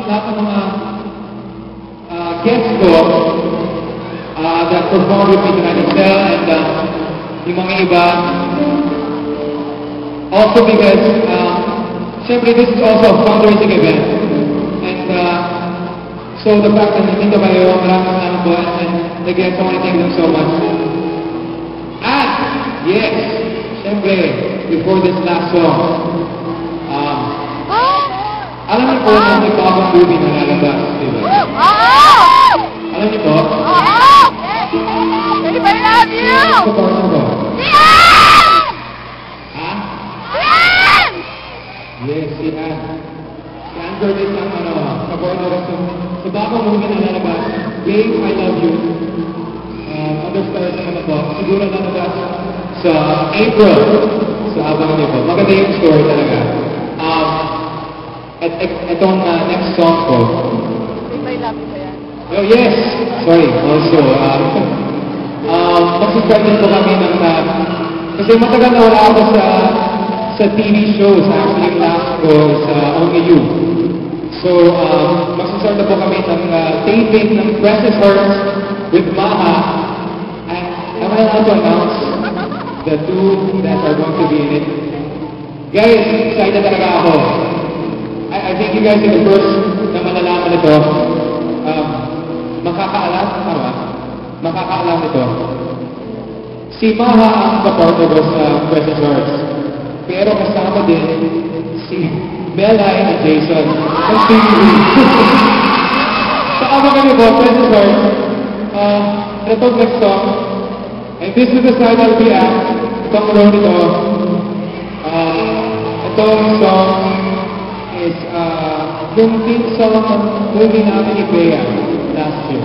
lahat ng mga guests ko that performed with me tonight, Excel and yung mga iba. Also because, syempre, this is also a fundraising event. And so the fact that nandito kayo, maraming salamat po, and again, I want to thank them so much. And, yes, syempre, before this last song, alam niyo po na may bagong movie na lalabas, di ba? Alam niyo po? I love you! Support mo po? Yes, si Ann. Si Ann Curtis ang kabornero sa bagong movie na lalabas, Babe, I Love You. Other stars naman po, siguro lalabas sa April. So, abang niyo po. Maganda yung story talaga. Itong next song ko. Babe, I love you ba yan? Oh, yes! Sorry, also. Mag-subscribe din po kami ng kasi matagal na wala ako sa TV shows. Actually, last ko sa Only You. So, mag-start na po kami ng taping ng Precious Hearts with Maha. And am I allowed to announce the two that are going to be in it? Guys, excited talaga ako. I think you guys are the first na malalaman ito. Makakaalam, tama? Makakaalam ito. Si Maha ang kapartner ko sa Precious Hearts. Pero kasama din si Bella and Jason. Ang TV. Kasama kami po, Precious Hearts. Itong next song. And this is the side I'll be at. Itong row nito. Itong song is yung theme song ng movie namin ni Bea last year.